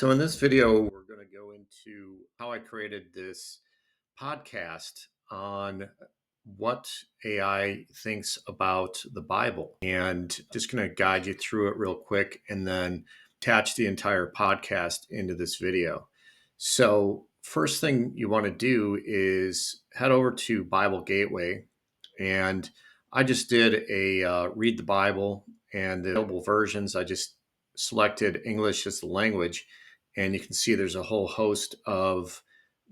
So in this video, we're going to go into how I created this podcast on what AI thinks about the Bible, and just going to guide you through it real quick and then attach the entire podcast into this video. So first thing you want to do is head over to Bible Gateway, and I just did a read the Bible and the available versions. I just selected English as the language, and you can see there's a whole host of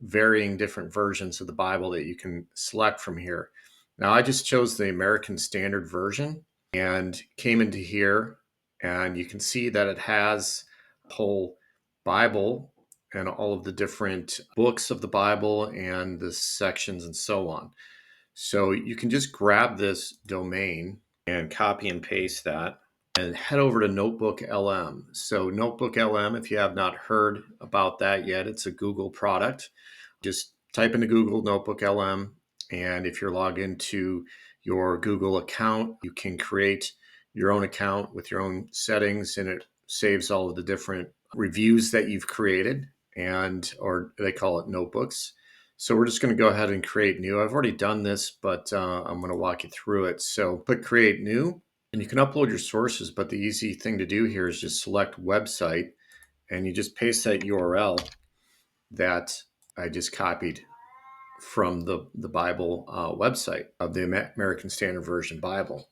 varying different versions of the Bible that you can select from here. Now, I just chose the American Standard Version and came into here, and you can see that it has a whole Bible and all of the different books of the Bible and the sections and so on. So you can just grab this domain and copy and paste that and head over to Notebook LM. So Notebook LM, if you have not heard about that yet, it's a Google product. Just type into Google Notebook LM, and if you're logged into your Google account, you can create your own account with your own settings, and it saves all of the different reviews that you've created, or they call it notebooks. So we're just going to go ahead and create new. I've already done this, but I'm going to walk you through it. So click create new, and you can upload your sources, but the easy thing to do here is just select website, and you just paste that URL that I just copied from the Bible website of the American Standard Version Bible.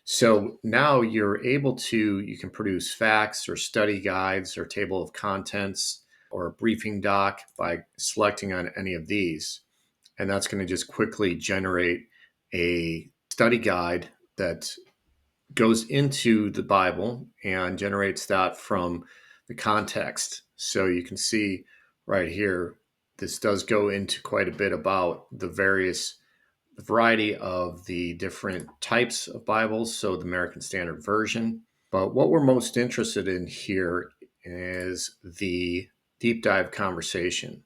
So now you can produce facts or study guides or table of contents or a briefing doc by selecting on any of these. And that's going to just quickly generate a study guide that goes into the Bible and generates that from the context. So you can see right here, this does go into quite a bit about the variety of the different types of Bibles, so the American Standard Version. But what we're most interested in here is the deep dive conversation.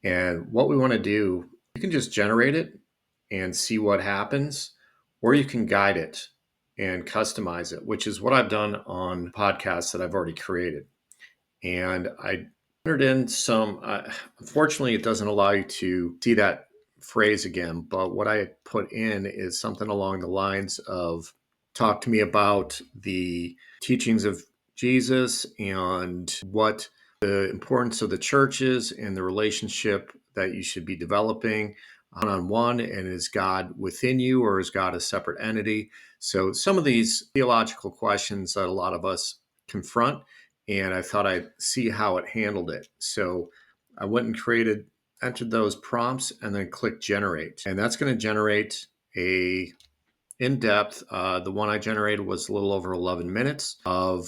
And what we want to do, you can just generate it and see what happens, or you can guide it and customize it, which is what I've done on podcasts that I've already created. And I entered in some, unfortunately, it doesn't allow you to see that phrase again, but what I put in is something along the lines of talk to me about the teachings of Jesus and what the importance of the church is and the relationship that you should be developing one-on-one, and is God within you or is God a separate entity? So some of these theological questions that a lot of us confront, and I thought I'd see how it handled it. So I went and entered those prompts and then click generate. And that's going to generate a in-depth, the one I generated was a little over 11 minutes and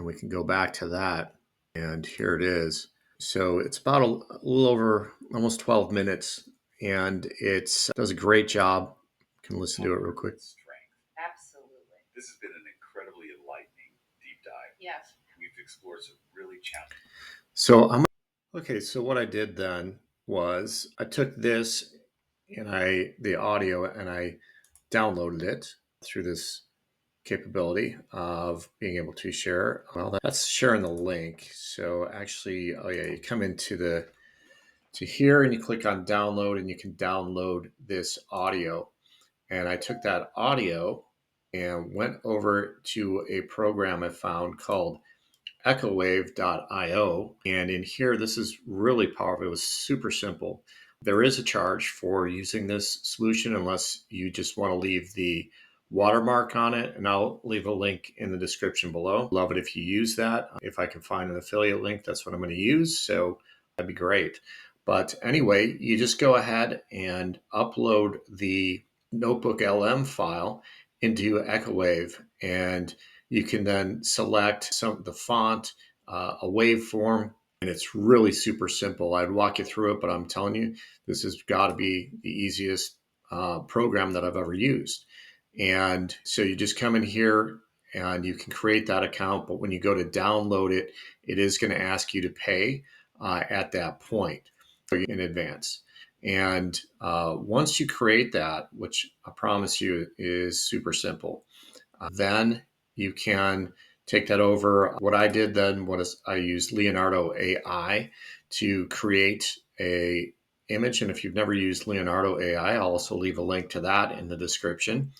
we can go back to that. And here it is. So it's about a little over almost 12 minutes, and it does a great job. You can listen to it real quick. Absolutely. This has been an incredibly enlightening deep dive. Yes. We've explored some really challenging. So what I did then was I took this and the audio, and I downloaded it through this capability of being able to share. Well, that's sharing the link. So actually, you come into to here and you click on download, and you can download this audio. And I took that audio and went over to a program I found called echowave.io. And in here, this is really powerful. It was super simple. There is a charge for using this solution unless you just want to leave the watermark on it. And I'll leave a link in the description below. Love it if you use that. If I can find an affiliate link, that's what I'm going to use. So that'd be great. But anyway, you just go ahead and upload the Notebook LM file into Echowave, and you can then select the font, a waveform, and it's really super simple. I'd walk you through it, but I'm telling you, this has got to be the easiest program that I've ever used. And so you just come in here and you can create that account, but when you go to download it, it is going to ask you to pay at that point in advance. And once you create that, which I promise you is super simple, then you can take that over. What I did then was I used Leonardo.ai to create a image. And if you've never used Leonardo.ai, I'll also leave a link to that in the description.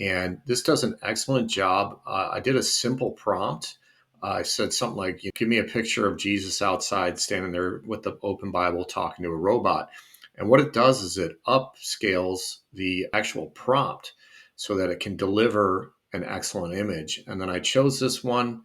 And this does an excellent job. I did a simple prompt. I said something like, give me a picture of Jesus outside standing there with the open Bible talking to a robot. And what it does is it upscales the actual prompt so that it can deliver an excellent image. And then I chose this one.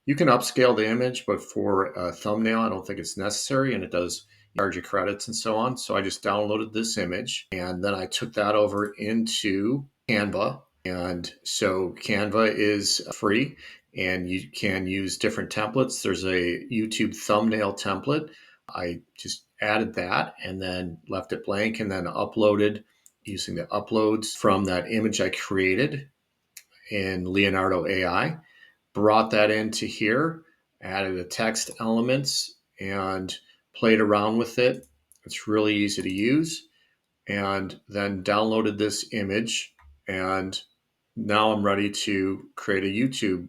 You can upscale the image, but for a thumbnail, I don't think it's necessary, and it does charge you credits and so on. So I just downloaded this image, and then I took that over into Canva. And so Canva is free, and you can use different templates. There's a YouTube thumbnail template. I just added that and then left it blank, and then uploaded using the uploads from that image I created in Leonardo AI, brought that into here, added the text elements, and played around with it. It's really easy to use. And then downloaded this image, and now I'm ready to create a YouTube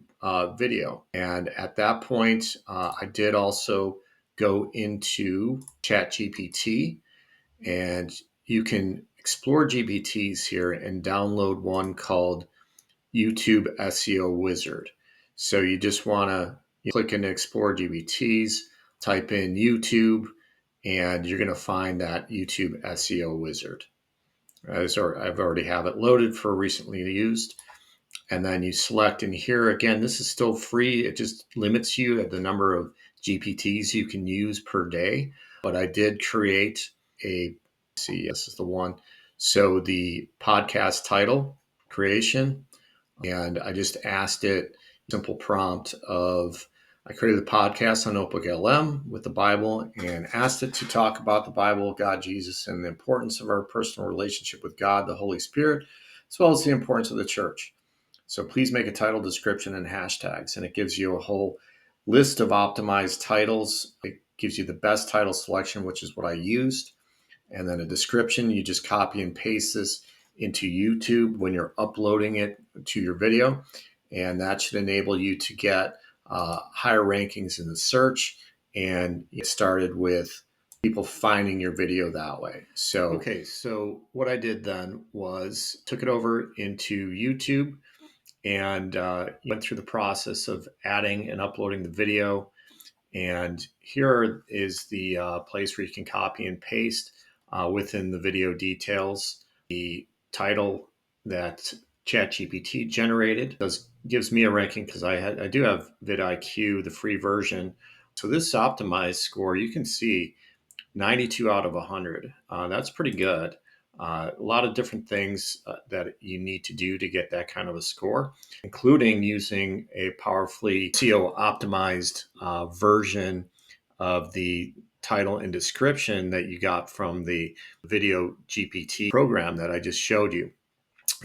video. And at that point, I did also go into ChatGPT, and you can explore GPTs here and download one called YouTube SEO Wizard. So you just want to click into Explore GPTs, type in YouTube, and you're going to find that YouTube SEO Wizard. I've already have it loaded for recently used. And then you select in here again, this is still free. It just limits you at the number of GPTs you can use per day. But I did create see, this is the one. So the podcast title creation, and I just asked it simple prompt of, I created a podcast on Notebook LM with the Bible and asked it to talk about the Bible, God, Jesus, and the importance of our personal relationship with God, the Holy Spirit, as well as the importance of the church. So please make a title, description, and hashtags. And it gives you a whole list of optimized titles. It gives you the best title selection, which is what I used. And then a description. You just copy and paste this into YouTube when you're uploading it to your video. And that should enable you to get higher rankings in the search and get started with people finding your video that way. So, okay, so what I did then was took it over into YouTube and went through the process of adding and uploading the video. And here is the place where you can copy and paste within the video details the title that ChatGPT generated. Gives me a ranking because I do have VidIQ, the free version. So this optimized score, you can see 92 out of 100. That's pretty good. A lot of different things that you need to do to get that kind of a score, including using a powerfully SEO optimized version of the title and description that you got from the video GPT program that I just showed you.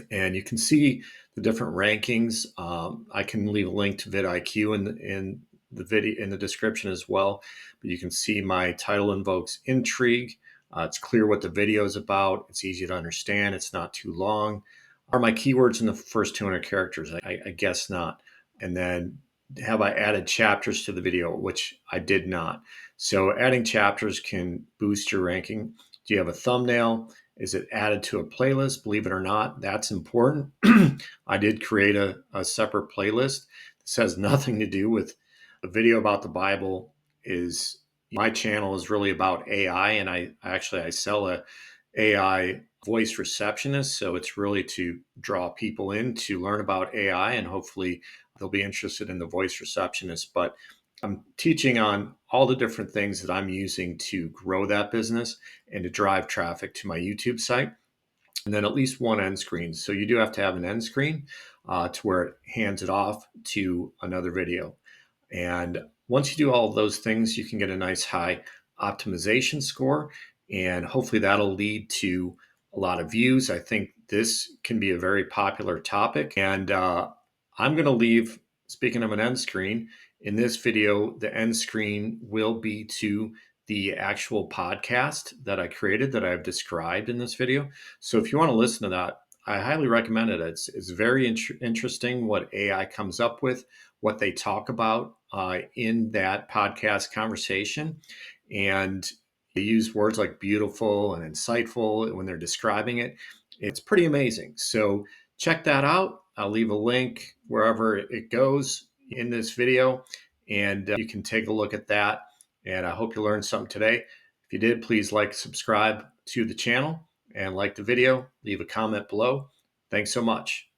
And you can see the different rankings. I can leave a link to vidIQ in the video in the description as well. But you can see my title invokes intrigue. It's clear what the video is about. It's easy to understand. It's not too long. Are my keywords in the first 200 characters? I guess not. And then have I added chapters to the video, which I did not. So adding chapters can boost your ranking. Do you have a thumbnail? Is it added to a playlist? Believe it or not, that's important. I did create a separate playlist. This has nothing to do with a video about the Bible. Is my channel is really about AI, and I sell a AI voice receptionist. So it's really to draw people in to learn about AI, and hopefully they'll be interested in the voice receptionist. But I'm teaching on all the different things that I'm using to grow that business and to drive traffic to my YouTube site. And then at least one end screen. So you do have to have an end screen to where it hands it off to another video. And once you do all of those things, you can get a nice high optimization score. And hopefully that'll lead to a lot of views. I think this can be a very popular topic. And I'm going to leave, speaking of an end screen, in this video, the end screen will be to the actual podcast that I created that I've described in this video. So if you want to listen to that, I highly recommend it. It's very interesting what AI comes up with, what they talk about in that podcast conversation. And they use words like beautiful and insightful when they're describing it. It's pretty amazing. So check that out. I'll leave a link wherever it goes in this video, and you can take a look at that. And I hope you learned something today. If you did, please like, subscribe to the channel, and like the video. Leave a comment below. Thanks so much.